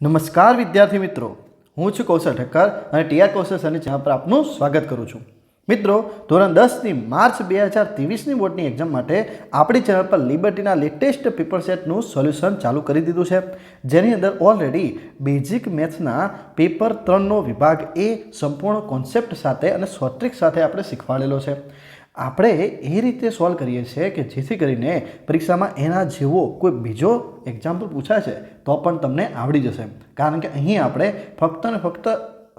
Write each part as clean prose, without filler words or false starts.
નમસ્કાર વિદ્યાર્થી મિત્રો, હું છું કૌશલ ઠક્કર અને ટીઆર કૌશલ સરની ચેનલ પર આપનું સ્વાગત કરું છું. મિત્રો, ધોરણ 10ની માર્ચ 2023ની બોર્ડની એક્ઝામ માટે આપણી ચેનલ પર લિબર્ટીના લેટેસ્ટ પેપર સેટનું સોલ્યુશન ચાલુ કરી દીધું છે, જેની અંદર ઓલરેડી બેઝિક મેથ્સના પેપર 3નો વિભાગ એ સંપૂર્ણ કોન્સેપ્ટ સાથે અને શોર્ટ ટ્રિક સાથે આપણે શીખવાડેલો છે. આપણે એ રીતે સોલ્વ કરીએ છીએ કે જેથી કરીને પરીક્ષામાં એના જેવો કોઈ બીજો એક્ઝામ્પલ પૂછાય છે તો પણ તમને આવડી જશે. કારણ કે અહીં આપણે ફક્ત ને ફક્ત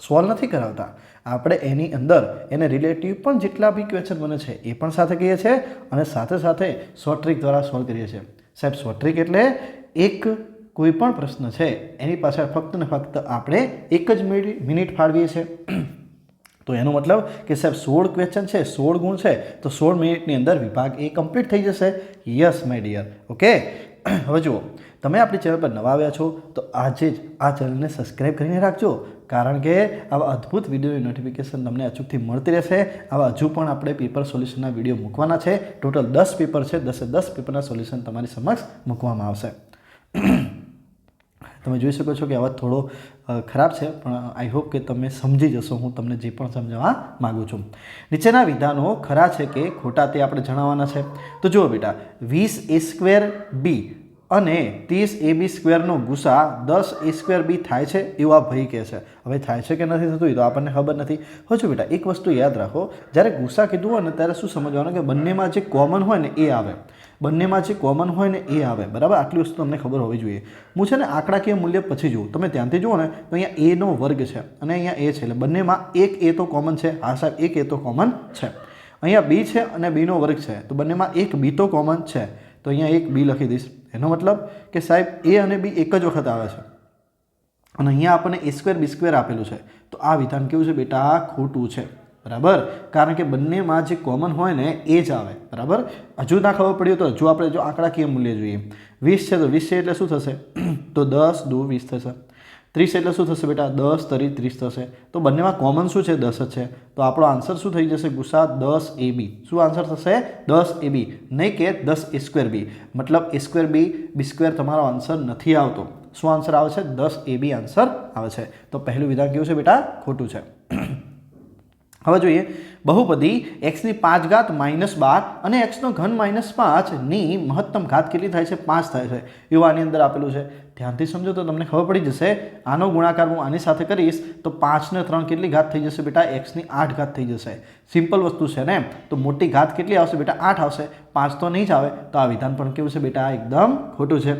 સોલ્વ નથી કરાવતા, આપણે એની અંદર એને રિલેટિવ પણ જેટલા બી ક્વેશ્ચન બને છે એ પણ સાથે કહીએ છીએ અને સાથે સાથે શોર્ટ ટ્રિક દ્વારા સોલ્વ કરીએ છીએ. સાહેબ, શોર્ટ ટ્રિક એટલે એક કોઈ પણ પ્રશ્ન છે એની પાછળ ફક્ત ને ફક્ત આપણે એક જ મિનિટ ફાળવીએ છીએ. તો એનો મતલબ કે સાહેબ 16 ક્વેશ્ચન છે, 16 ગુણ છે, તો 16 મિનિટની અંદર વિભાગ એ કમ્પ્લીટ થઈ જશે. Yes my dear. ઓકે, હવે જુઓ, તમે આપણી ચેનલ પર નવા આવ્યા છો તો આજે જ આ ચેનલને સબસ્ક્રાઈબ કરીને રાખજો, કારણ કે આવા અદ્ભુત વિડીયોની નોટિફિકેશન તમને અચૂકથી મળતી રહેશે. આવા હજુ પણ આપણે પેપર સોલ્યુશનના વિડીયો મૂકવાના છે. ટોટલ 10 પેપર છે, 10 પેપરના સોલ્યુશન તમારી સમક્ષ મૂકવામાં આવશે. તમે જોઈ શકો છો કે અવાજ થોડો ખરાબ છે, પણ આઈ હોપ કે તમે સમજી જશો હું તમને જે પણ સમજાવવા માગું છું. નીચેના વિધાનો ખરા છે કે ખોટા તે આપણે જણાવવાના છે. તો જુઓ બેટા, 20a² b અને 30ab² નો ગુસા 10a² b થાય છે એવું આ ભાઈ કહે છે. હવે થાય છે કે નથી થતું એ તો આપણને ખબર નથી. હવે જો બેટા, એક વસ્તુ યાદ રાખો, જ્યારે ગુસા કીધું હોય ને ત્યારે શું સમજવાનું કે બંનેમાં જે કોમન હોય ને એ આવે, બંનેમાં જે કોમન હોય ને એ આવે. બરાબર, આટલી વસ્તુ તમને ખબર હોવી જોઈએ. હું છે ને આંકડાકીય મૂલ્ય પછી જોઉં, તમે ધ્યાનથી જુઓ ને તો અહીંયા a નો વર્ગ છે અને અહીંયા a છે, એટલે બંનેમાં એક a તો કોમન છે. હા સાહેબ, એક a તો કોમન છે. અહીંયા b છે અને b નો વર્ગ છે, તો બંનેમાં એક b તો કોમન છે, તો અહીંયા એક b લખી દઈશ. એનો મતલબ કે સાહેબ a અને b એક જ વખત આવે છે અને અહીંયા આપણને a²b² આપેલું છે, તો આ વિધાન કેવું છે બેટા? ખોટું છે. બરાબર, કારણ કે બંનેમાં જે કોમન હોય ને એ જ આવે. બરાબર, હજુ ના ખબર પડ્યું તો હજુ આપણે જો આંકડાકીય મૂલ્ય જોઈએ. 20 છે તો 20 છે એટલે શું થશે? તો 10 2 20 થશે. 30 એટલે શું થશે બેટા? 10 તરી 30 થશે. તો બંનેમાં કોમન શું છે? 10 જ છે. તો આપણો આન્સર શું થઈ જશે? ગુસા 10ab. શું આન્સર થશે? 10ab, નહીં કે 10a²b. મતલબ a²b b² તમારો આન્સર નથી આવતો. શું આન્સર આવે છે? 10ab આન્સર આવે છે. તો પહેલું વિધાન કેવું છે બેટા? ખોટું છે. હવે જોઈએ, બહુપદી x ની 5 ઘાત -12 અને x નો ઘન -5 ની મહત્તમ ઘાત કેટલી થાય છે? 5 થાય છે એવું આની અંદર આપેલું છે. ધ્યાનથી સમજો તો તમને ખબર પડી જશે. આનો ગુણાકાર હું આની સાથે કરીશ તો 5 ને 3 કેટલી ઘાત થઈ જશે બેટા? x ની 8 ઘાત થઈ જશે. સિમ્પલ વસ્તુ છે ને, તો મોટી ઘાત કેટલી આવશે બેટા? 8 આવશે. 5 તો નહીં જ આવે, તો આ વિધાન પણ કેવું છે બેટા? એકદમ ખોટું છે.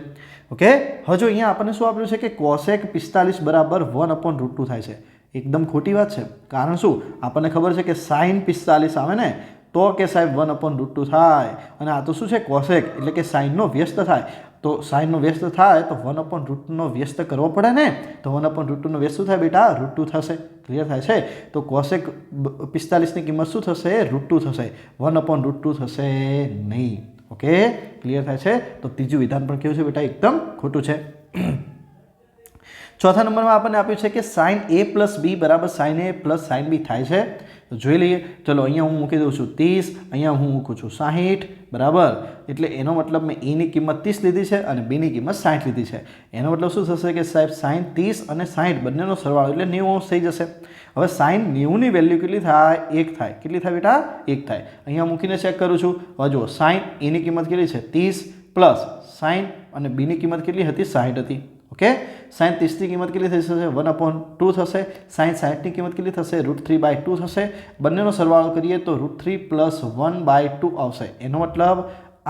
ઓકે, હવે જો અહીંયા આપણને શું આપ્યું છે કે cosec 45 = 1/√2 થાય છે. એકદમ ખોટી વાત છે. કારણ શું? આપણને ખબર છે કે sin 45 આવે ને તો કે સાહેબ 1/√2 થાય, અને આ તો શું છે? cosec, એટલે કે sin નો વ્યસ્ત થાય. તો sin નો વ્યસ્ત થાય તો 1/√2 નો વ્યસ્ત કરવો પડે ને, તો 1/√2 નો વ્યસ્ત શું થાય બેટા? √2 થશે. ક્લિયર થાય છે? તો cosec 45 ની કિંમત શું થશે? √2 થશે, 1/√2 થશે નહીં. ઓકે, ક્લિયર થાય છે? તો ત્રીજું વિધાન પણ કેવું છે બેટા? એકદમ ખોટું છે. ચોથા નંબરમાં આપણને આપ્યું છે કે sin a + b = sin a + sin b થાય છે. તો જોઈ લઈએ. ચલો, અહીંયા હું મૂકી દઉં છું 30, અહીંયા હું મૂકું છું 60. બરાબર, એટલે એનો મતલબ મેં a ની કિંમત 30 લીધી છે અને b ની કિંમત 60 લીધી છે. એનો મતલબ શું થશે કે સાહેબ sin 30 અને 60 બંનેનો સરવાળો એટલે 90 થઈ જશે. હવે sin 90 ની વેલ્યુ કેટલી થાય? 1 થાય. કેટલી થાય બેટા? 1 થાય. અહીંયા મૂકીને ચેક કરું છું. હવે જુઓ, sin a ની કિંમત કેટલી છે? 30 પ્લસ sin અને b ની કિંમત કેટલી હતી? 60 હતી. ઓકે, sin 30 ની કિંમત કેટલી થઈ જશે? 1/2 થશે. sin 60 ની કિંમત કેટલી થશે? √3/2 થશે. બંનેનો સરવાળો કરીએ તો √3 + 1/2 આવશે. એનો મતલબ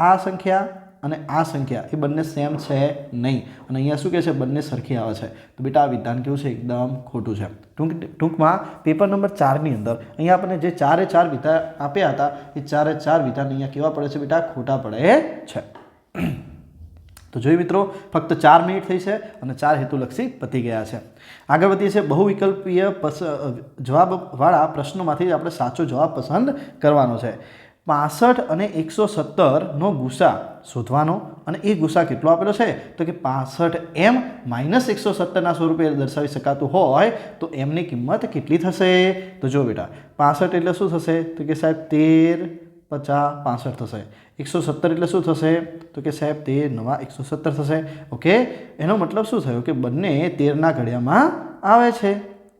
આ સંખ્યા અને આ સંખ્યા એ બંને સેમ છે નહીં, અને અહીંયા શું કહે છે? બંને સરખી આવે છે. તો બેટા આ વિધાન કેવું છે? એકદમ ખોટું છે. ટૂંકમાં પેપર નંબર 4ની અંદર અહીંયા આપણને જે 4 વિધાન આપ્યા હતા એ 4 વિધાન અહીંયા કેવા પડે છે બેટા? ખોટા પડે છે. તો જોઈ મિત્રો, ફક્ત 4 મિનિટ થઈ છે અને 4 હેતુલક્ષી પતી ગયા છે. આગળ વધીએ છીએ. બહુવિકલ્પીય જવાબવાળા પ્રશ્નોમાંથી આપણે સાચો જવાબ પસંદ કરવાનો છે. 65 અને 117 નો ગુસા શોધવાનો, અને એ ગુસા કેટલો આપેલો છે? તો કે 65m - 117 ના સ્વરૂપે દર્શાવી શકાતું હોય તો m ની કિંમત કેટલી થશે? તો જો બેટા, 65 એટલે શું થશે? તો કે સાહેબ 13 50 65 થશે 170 એટલે શું થશે તો કે સાહેબ 13 નવા 170 થશે ઓકે એનો મતલબ શું થયો કે બંને 13ના ઘડિયામાં આવે છે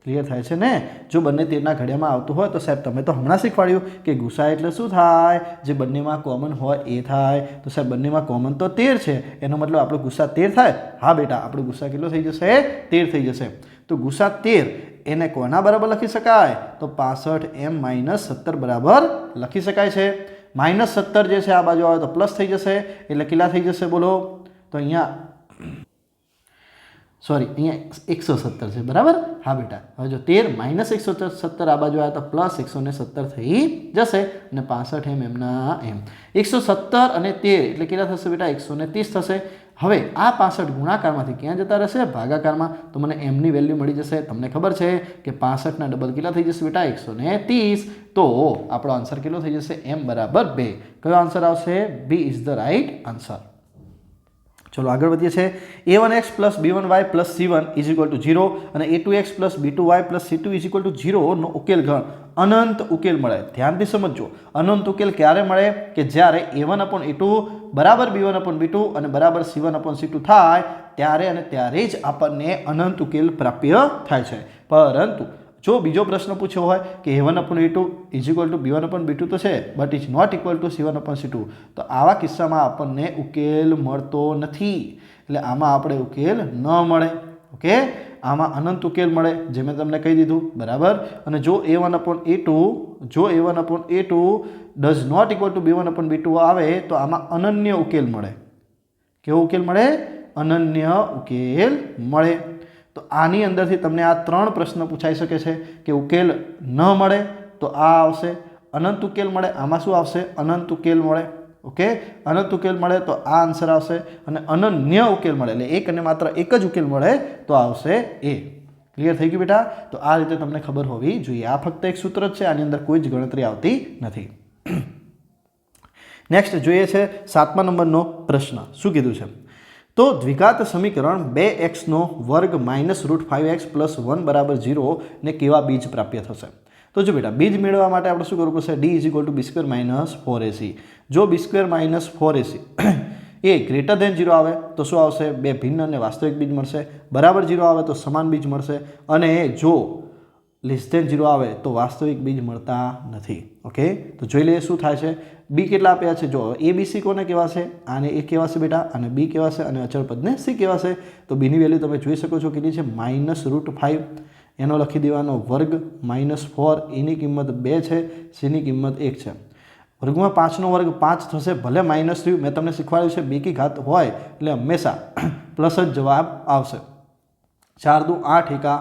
ક્લિયર થાય છે ને જો બંને 13ના ઘડિયામાં આવતું હોય તો સાહેબ તમે તો હમણાં શીખવાડ્યું કે ગુસા એટલે શું થાય જે બંનેમાં કોમન હોય એ થાય તો સાહેબ બંનેમાં કોમન તો 13 છે એનો મતલબ આપણો ગુસા 13 થાય હા બેટા આપણો ગુસા કેટલો થઈ જશે 13 થઈ જશે તો ગુસા 13 એને કોના બરાબર લખી શકાય તો 65m - 17 બરાબર લખી શકાય છે -17 જે છે આ બાજુ આવે તો પ્લસ થઈ જશે એટલે કેટલા થઈ જશે બોલો તો અહીંયા સોરી અહીંયા 117 છે બરાબર હા બેટા હવે જો 13 - 117 આ બાજુ આવે તો પ્લસ 117 થઈ જશે અને 65m એમના એમ 117 અને 13 એટલે કેટલા થશે બેટા 130 થશે હવે આ 65 ગુણાકારમાંથી ક્યાં જતા રહેશે ભાગાકારમાં તો મને m ની વેલ્યુ મળી જશે તમને ખબર છે કે 65 ના ડબલ કેટલા થઈ જશે બેટા 130 તો આપણો આન્સર કેટલો થઈ જશે m બરાબર 2 કયો આન્સર આવશે b is the right answer ચલો આગળ વધીએ છીએ a1x + b1y + c1 = 0 અને a2x + b2y + c2 = 0 નો ઉકેલ ગણ અનંત ઉકેલ મળે ધ્યાનથી સમજજો અનંત ઉકેલ ક્યારે મળે કે જ્યારે a1/a2 બરાબર b1/b2 અને બરાબર c1/c2 થાય ત્યારે અને ત્યારે જ આપણને અનંત ઉકેલ પ્રાપ્ય થાય છે પરંતુ જો બીજો પ્રશ્ન પૂછ્યો હોય કે a1/a2 = b1/b2 તો છે but is not equal to c1/c2 તો આવા કિસ્સામાં આપણને ઉકેલ મળતો નથી એટલે આમાં આપણે ઉકેલ ન મળે ઓકે આમાં અનંત ઉકેલ મળે જે મેં તમને કહી દીધું બરાબર અને જો a1/a2 does not equal two b1/b2 આવે તો આમાં અનન્ય ઉકેલ મળે કેવો ઉકેલ મળે અનન્ય ઉકેલ મળે તો આની અંદરથી તમને આ ત્રણ પ્રશ્ન પૂછાઈ શકે છે કે ઉકેલ ન મળે તો આ આવશે અનંત ઉકેલ મળે આમાં શું આવશે અનંત ઉકેલ મળે ઓકે અનંત ઉકેલ મળે તો આ આન્સર આવશે અને અનન્ય ઉકેલ મળે એટલે એક અને માત્ર એક જ ઉકેલ મળે તો આવશે એ ક્લિયર થઈ ગયું બેટા તો આ રીતે તમને ખબર હોવી જોઈએ આ ફક્ત એક સૂત્ર જ છે આની અંદર કોઈ જ ગણતરી આવતી નથી નેક્સ્ટ જોઈએ છે 7મા નંબરનો પ્રશ્ન શું કીધું છે તો દ્વિઘાત સમીકરણ 2x² - √5x + 1 = 0 ને કેવા બીજ પ્રાપ્ય થશે તો જો બેટા બીજ મેળવવા માટે આપણે શું કરવું પડશે d = b² - 4ac જો b² - 4ac એ ગ્રેટર ધેન 0 આવે તો શું આવશે બે ભિન્ન અને વાસ્તવિક બીજ મળશે બરાબર 0 આવે તો સમાન બીજ મળશે અને જો લેસ ધેન 0 આવે તો વાસ્તવિક બીજ મળતા નથી ઓકે તો જોઈ લઈએ શું થાય છે બી કેટલા આપ્યા છે જો એ બી સી કોને કહેવાશે આને એ કહેવાશે બેટા અને બી કહેવાશે અને અચળ પદને સી કહેવાશે તો બીની વેલ્યુ તમે જોઈ શકો છો કેટલી છે -√5 એનો લખી દેવાનો વર્ગ -4 એની કિંમત 2 છે સીની કિંમત 1 છે વર્ગમાં 5નો વર્ગ 5 થશે ભલે માઇનસ થયું મેં તમને શીખવાડ્યું છે બેકી ઘાત હોય એટલે હંમેશા પ્લસ જ જવાબ આવશે 4 દુ 8 એકા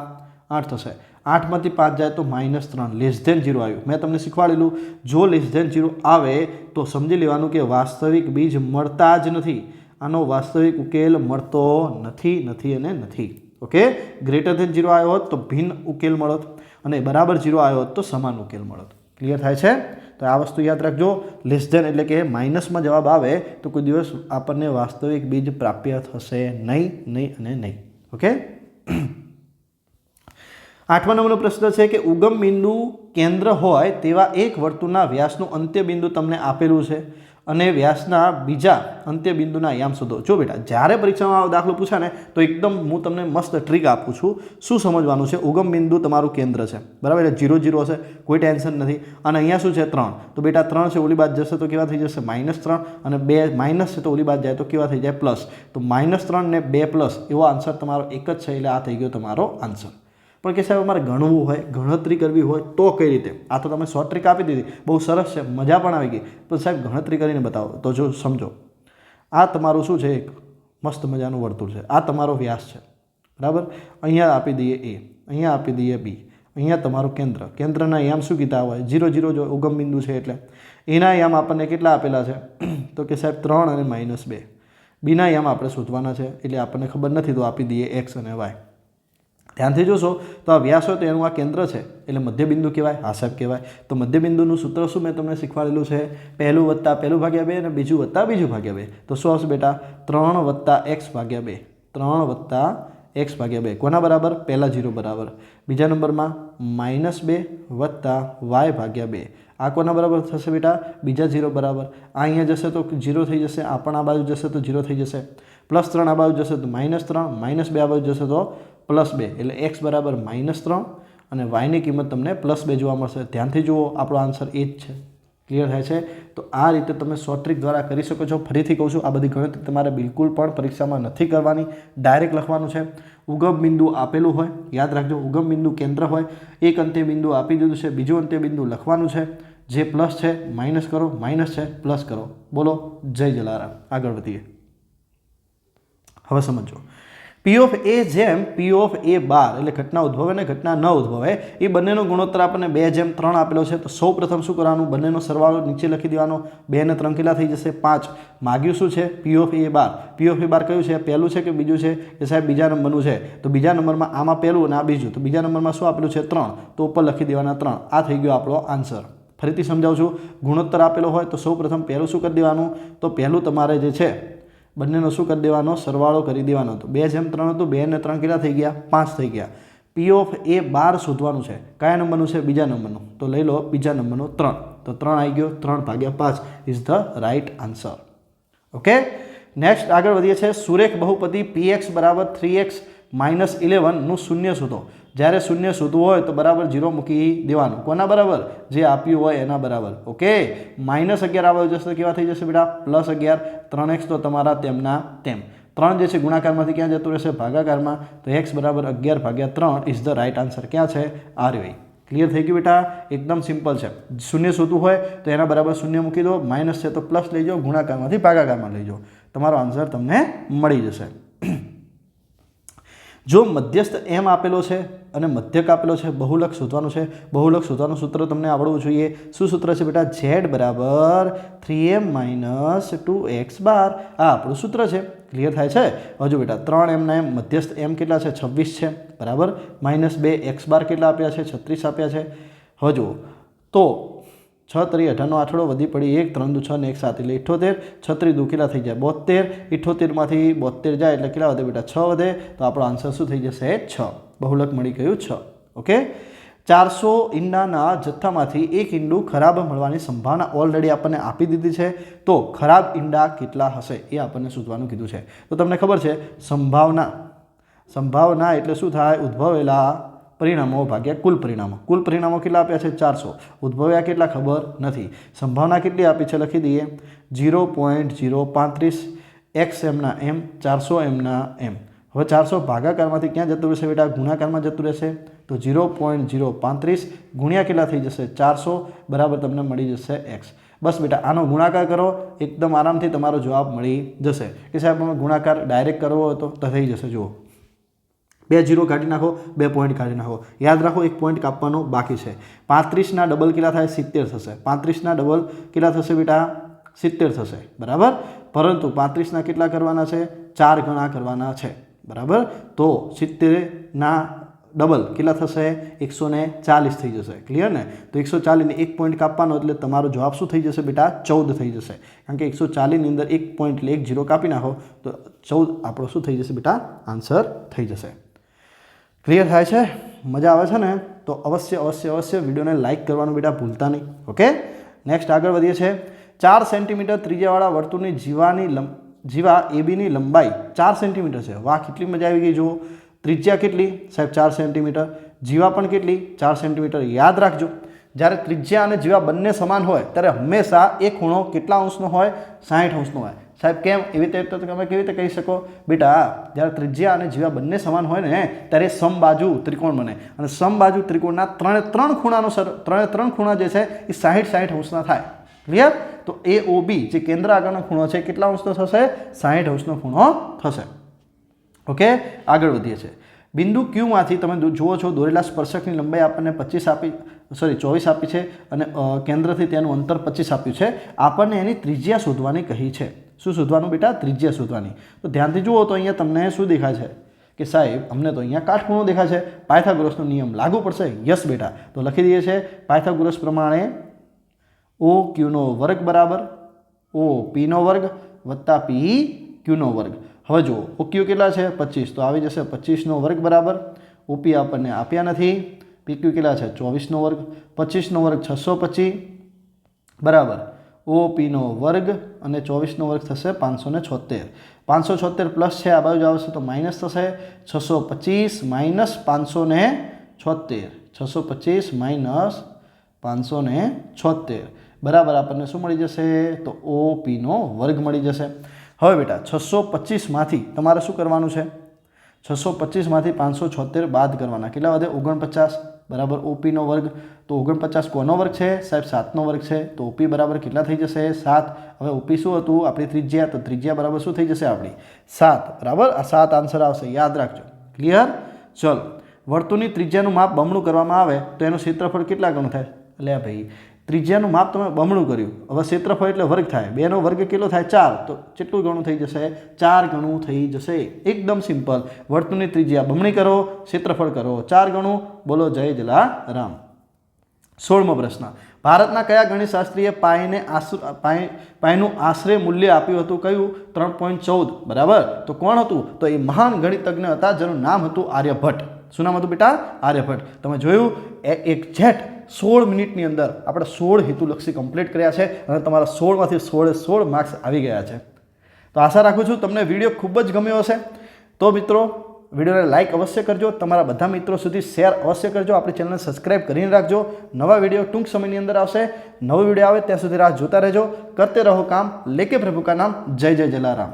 8 થશે 8માંથી 5 જાય તો -3 લેસ ધેન 0 આવ્યું મેં તમને શીખવાડેલું જો લેસ ધેન 0 આવે તો સમજી લેવાનું કે વાસ્તવિક બીજ મળતા જ નથી આનો વાસ્તવિક ઉકેલ મળતો નથી ઓકે ગ્રેટર ધેન 0 આવ્યો હોત તો ભિન્ન ઉકેલ મળત અને બરાબર 0 આવ્યો હોત તો સમાન ઉકેલ મળત ક્લિયર થાય છે તો આ વસ્તુ યાદ રાખજો લેસ ધેન એટલે કે માઇનસમાં જવાબ આવે તો કોઈ દિવસ આપણને વાસ્તવિક બીજ પ્રાપ્ય થશે નહીં ઓકે 8મા નંબરનો પ્રશ્ન છે કે ઉગમ બિંદુ કેન્દ્ર હોય તેવા એક વર્તુળના વ્યાસનું અંત્ય બિંદુ તમને આપેલું છે અને વ્યાસના બીજા અંત્ય બિંદુના યામ શોધો જો બેટા જ્યારે પરીક્ષામાં દાખલો પૂછે ને તો એકદમ હું તમને મસ્ત ટ્રીક આપું છું શું સમજવાનું છે ઉગમ બિંદુ તમારું કેન્દ્ર છે બરાબર એટલે 0 0 હશે કોઈ ટેન્શન નથી અને અહીંયા શું છે 3 તો બેટા 3 છે ઓલી બાદ જશે તો કેવા થઈ જશે -3 અને 2 માઇનસ છે તો ઓલી બાદ જાય તો કેવા થઈ જાય પ્લસ તો -3 ને 2 પ્લસ એવો આન્સર તમારો એક જ છે એટલે આ થઈ ગયો તમારો આન્સર પણ કે સાહેબ અમારે ગણવું હોય ગણતરી કરવી હોય તો કઈ રીતે આ તો તમે શોર્ટ ટ્રીક આપી દીધી બહુ સરસ છે મજા પણ આવી ગઈ પણ સાહેબ ગણતરી કરીને બતાવો તો જો સમજો આ તમારું શું છે એક મસ્ત મજાનું વર્તુળ છે આ તમારો વ્યાસ છે બરાબર અહીંયા આપી દઈએ એ અહીંયા આપી દઈએ બી અહીંયા તમારું કેન્દ્રના યામ શું કીધા હોય 0 0 જો ઉગમ બિંદુ છે એટલે એના યામ આપણને કેટલા આપેલા છે તો કે સાહેબ 3 અને -2 બીના યામ આપણે શોધવાના છે એટલે આપણને ખબર નથી તો આપી દઈએ x અને y ધ્યાનથી જોશો તો આ વ્યાસ હોય તો એનું આ કેન્દ્ર છે એટલે મધ્યબિંદુ કહેવાય હા સાહેબ કહેવાય તો મધ્યબિંદુનું સૂત્ર શું મેં તમને શીખવાડેલું છે પહેલું વત્તા પહેલું ભાગ્યા 2 અને બીજું વત્તા બીજું ભાગ્યા 2 તો શું આવશે બેટા 3 + x ભાગ્યા 2 3 + x ભાગ્યા 2 કોના બરાબર પહેલા 0 બરાબર બીજા નંબરમાં -2 + y ભાગ્યા 2 આ કોના બરાબર થશે બેટા? બીજા 0 બરાબર. આ અહીંયા જશે તો 0 થઈ જશે, આ પણ આ બાજુ જશે તો 0 થઈ જશે. +3 આ બાજુ જશે તો -3, -2 આ બાજુ જશે તો +2, એટલે x બરાબર -3 અને yની કિંમત તમને +2 જોવા મળશે. ધ્યાનથી જુઓ, આપણો આન્સર એ જ છે. ક્લિયર થાય છે? તો આ રીતે તમે શોર્ટ ટ્રીક દ્વારા કરી શકો છો. ફરીથી કહું છું, આ બધી ગણતરી તમારે બિલકુલ પણ પરીક્ષામાં નથી કરવાની, ડાયરેક્ટ લખવાનું છે. ઉગમ બિંદુ આપેલું હોય, યાદ રાખજો, ઉગમ બિંદુ કેન્દ્ર હોય, એક અંત્ય બિંદુ આપી દીધું છે, બીજું અંત્ય બિંદુ લખવાનું છે. જે પ્લસ છે માઇનસ કરો, માઇનસ છે પ્લસ કરો. બોલો જય જલારામ. આગળ વધીએ. હવે સમજો, P ઓફ A જેમ P ઓફ A બાર એટલે ઘટના ઉદ્ભવે ને ઘટના ન ઉદ્ભવે એ બંનેનો ગુણોત્તર આપણને 2:3 આપેલો છે. તો સૌ પ્રથમ શું કરવાનું? બંનેનો સરવાળો નીચે લખી દેવાનો. 2 ને 3 કેટલા થઈ જશે? 5. માગ્યું શું છે? P of A bar. P of A બાર કયું છે? પહેલું છે કે બીજું છે? કે સાહેબ બીજા નંબરનું છે. તો બીજા નંબરમાં આમાં પહેલું અને આ બીજું. તો બીજા નંબરમાં શું આપેલું છે? 3. તો ઉપર લખી દેવાના 3. આ થઈ ગયો આપણો આન્સર. ફરીથી સમજાવું છું, ગુણોત્તર આપેલો હોય તો સૌ પ્રથમ પહેલું શું કરી દેવાનું? તો પહેલું તમારે જે છે બંનેનો શું કરી દેવાનો? સરવાળો કરી દેવાનો. તો 2:3 હતું, 2 ને 3 કેટલા થઈ ગયા? 5 થઈ ગયા. P ઓફ A બાર શોધવાનું છે. કયા નંબરનું છે? બીજા નંબરનું. તો લઈ લો બીજા નંબરનું 3. તો 3 આવી ગયો. 3/5 is the right answer. Okay, next આગળ વધીએ છીએ. સુરેખ બહુપદી px બરાબર 3x - 11 નું શૂન્ય શોધો. જ્યારે શૂન્ય શોધવું હોય તો બરાબર 0 મૂકી દેવાનું. કોના બરાબર? જે આપ્યું હોય એના બરાબર. ઓકે, -11 આ બાજુ જશે તો કેવા થઈ જશે બેટા? +11. 3x તો તમારા તેમના તેમ. 3 જે છે ગુણાકારમાંથી ક્યાં જતું રહેશે? ભાગાકારમાં. તો x બરાબર 11/3 ઇઝ ધ રાઇટ આન્સર. ક્યાં છે? આરવી. ક્લિયર થઈ ગયું બેટા? એકદમ સિમ્પલ છે. શૂન્ય શોધવું હોય તો એના બરાબર શૂન્ય મૂકી દો, માઇનસ છે તો પ્લસ લઈ જાઓ, ગુણાકારમાંથી ભાગાકારમાં લઈ જાઓ. તમારો આન્સર તમને મળી જશે. જો મધ્યસ્થ m આપેલો છે અને મધ્યક આપેલો છે, બહુલક શોધવાનું છે. બહુલક શોધવાનું સૂત્ર તમને આવડવું જોઈએ. શું સૂત્ર છે બેટા? z બરાબર 3m - 2x બાર. આ આપણું સૂત્ર છે. ક્લિયર થાય છે? હજુ બેટા 3m ના m, મધ્યસ્થ m કેટલા છે? 26 છે બરાબર. -2x બાર કેટલા આપ્યા છે? 36 આપ્યા છે. હજુ તો 6 3 18 આઠડો વધી પડી 1 3 2 6 ને 1 7 એટલે 78. 36 દુ કેટલા થઈ જાય? 72. 78 માંથી 72 જાય એટલે કેટલા વધે બેટા? 6 વધે. તો આપણો આન્સર શું થઈ જશે? 6. બહુલક મળી ગયું 6. ઓકે, 400 ઈંડાના જથ્થામાંથી એક ઈંડું ખરાબ મળવાની સંભાવના ઓલરેડી આપણને આપી દીધી છે. તો ખરાબ ઈંડા કેટલા હશે એ આપણને શોધવાનું કીધું છે. તો તમને ખબર છે સંભાવના એટલે શું થાય? ઉદ્ભવેલા પરિણામો ભાગ્યા કુલ પરિણામો. કુલ પરિણામો કેટલા આપ્યા છે? 400. ઉદ્ભવ્યા કેટલા? ખબર નથી. સંભાવના કેટલી આપી છે? લખી દઈએ 0.035 xm ના m, 400 m ના m. હવે 400 ભાગાકારમાંથી ક્યાં જતું રહેશે બેટા? ગુણાકારમાં જતું રહેશે. તો 0.035 ગુણ્યા કેટલા થઈ જશે? 400 બરાબર તમને મળી જશે x. બસ બેટા આનો ગુણાકાર કરો, એકદમ આરામથી તમારો જવાબ મળી જશે. કે સાહેબ અમે ગુણાકાર ડાયરેક્ટ કરવો હોય તો થઈ જશે. જુઓ, 2 0 કાઢી નાખો, 2 પોઈન્ટ કાઢી નાખો. યાદ રાખો, 1 પોઈન્ટ કાપવાનો બાકી છે. 35 ના ડબલ કેટલા થાય? 70 થશે. 35 ના ડબલ કેટલા થશે બેટા? 70 થશે બરાબર. પરંતુ 35 ના કેટલા કરવાના છે? 4 ગણા કરવાના છે બરાબર. તો 70 ના ડબલ કેટલા થશે? 140 થઈ જશે. ક્લિયર ને? તો 140 ને 1 પોઈન્ટ કાપવાનો એટલે તમારો જવાબ શું થઈ જશે બેટા? 14 થઈ જશે. કારણ કે 140 ની અંદર 1 પોઈન્ટ એટલે 1 0 કાપી નાખો તો 14 આપણો શું થઈ જશે બેટા? આન્સર થઈ જશે. ક્લિયર થાય છે? મજા આવે છે ને? તો અવશ્ય વિડીયોને લાઇક કરવાનું બેટા ભૂલતા નહીં. ઓકે, નેક્સ્ટ આગળ વધીએ છીએ. 4 સેન્ટીમીટર ત્રિજ્યાવાળા વર્તુળની જીવા એબીની લંબાઈ 4 સેન્ટીમીટર છે. વાહ, કેટલી મજા આવી ગઈ. જુઓ, ત્રિજ્યા કેટલી સાહેબ? 4 સેન્ટીમીટર. જીવા પણ કેટલી? 4 સેન્ટીમીટર. યાદ રાખજો, જ્યારે ત્રિજ્યા અને જીવા બંને સમાન હોય ત્યારે હંમેશા એ ખૂણો કેટલા અંશનો હોય? 60 અંશનો હોય. સાહેબ કેમ? એવી રીતે તમે કેવી રીતે કહી શકો બેટા? જ્યારે ત્રિજ્યા અને જીવા બંને સમાન હોય ને ત્યારે સમબાજુ ત્રિકોણ બને. અને સમબાજુ ત્રિકોણના ત્રણે ખૂણા જે છે એ 60 અંશના થાય. ક્લિયર? તો AOB જે કેન્દ્ર આગળનો ખૂણો છે કેટલા અંશનો થશે? 60 અંશનો ખૂણો થશે. ઓકે, આગળ વધીએ છીએ. બિંદુ Q માંથી તમે જુઓ છો દોરેલા સ્પર્શકની લંબાઈ આપણને 24 આપી છે અને કેન્દ્રથી તેનું અંતર 25 આપ્યું છે. આપણને એની ત્રિજ્યા શોધવાની કહી છે. શું શોધવાનું બેટા? ત્રિજ્યા શોધવાની. તો ધ્યાનથી જુઓ તો અહીંયા તમને શું દેખાય છે? કે સાહેબ અમને તો અહીંયા કાટખૂણો દેખાય છે. પાયથાગોરસનો નિયમ લાગુ પડશે. યસ બેટા. તો લખી દઈએ છીએ પાયથાગોરસ પ્રમાણે OQ નો વર્ગ બરાબર OP નો વર્ગ વત્તા PQ નો વર્ગ. હવે જુઓ, OQ કેટલા છે? 25. તો આવી જશે 25 નો વર્ગ બરાબર. OP આપણને આપ્યા નથી. PQ કેટલા છે? 24 નો વર્ગ. 25 નો વર્ગ 625 બરાબર OPનો વર્ગ અને 24નો વર્ગ થશે 576. 576 પ્લસ છે, આ બાજુ આવશે તો માઇનસ થશે. 625 માઇનસ 576, 625 માઇનસ 576 બરાબર આપણને શું મળી જશે? તો OPનો વર્ગ મળી જશે. હવે બેટા 625માંથી તમારે શું કરવાનું છે? 625માંથી 576 બાદ કરવાના. કેટલા વધે? 49 બરાબર OPનો વર્ગ. તો 49 કોનો વર્ગ છે સાહેબ? 7નો વર્ગ છે. તો OP બરાબર કેટલા થઈ જશે? 7. હવે OP શું હતું? આપણી ત્રિજ્યા. તો ત્રિજ્યા બરાબર શું થઈ જશે આપણી? 7 બરાબર. આ 7 આન્સર આવશે, યાદ રાખજો. ક્લિયર? ચલો, વર્તુળની ત્રિજ્યાનું માપ બમણું કરવામાં આવે તો એનું ક્ષેત્રફળ કેટલા ગણું થાય? એટલે ભાઈ ત્રિજ્યાનું માપ તમે બમણું કર્યું, હવે ક્ષેત્રફળ એટલે વર્ગ થાય. 2નો વર્ગ કેટલો થાય? 4. તો કેટલું ગણું થઈ જશે? 4 ગણું થઈ જશે. એકદમ સિમ્પલ. વર્તુળની ત્રિજ્યા બમણી કરો, ક્ષેત્રફળ કરો 4 ગણું. બોલો જય જલારામ. 16મો પ્રશ્ન. ભારતના કયા ગણિતશાસ્ત્રીએ પાયનું આશરે મૂલ્ય આપ્યું હતું? કયું? 3.14 બરાબર. તો કોણ હતું? તો એ મહાન ગણિતજ્ઞ હતા જેનું નામ હતું આર્યભટ્ટ. શું નામ હતું બેટા? આર્યભટ્ટ. તમે જોયું એક્ઝેક્ટ 16 મિનિટની અંદર આપણે 16 હેતુલક્ષી કમ્પ્લીટ કર્યા છે અને તમારા 16માંથી 16 માર્ક્સ આવી ગયા છે. તો આશા રાખું છું તમને વિડીયો ખૂબ જ ગમ્યો હશે. તો મિત્રો વિડીયોને લાઇક અવશ્ય કરજો, તમારા બધા મિત્રો સુધી શેર અવશ્ય કરજો, આપણી ચેનલને સબસ્ક્રાઇબ કરીને રાખજો. નવા વિડીયો ટૂંક સમયની અંદર આવશે. નવો વિડીયો આવે ત્યાં સુધી રાહ જોતા રહેજો. કરતે રહો કામ, લેકે પ્રભુ કા નામ. જય જય જલારામ.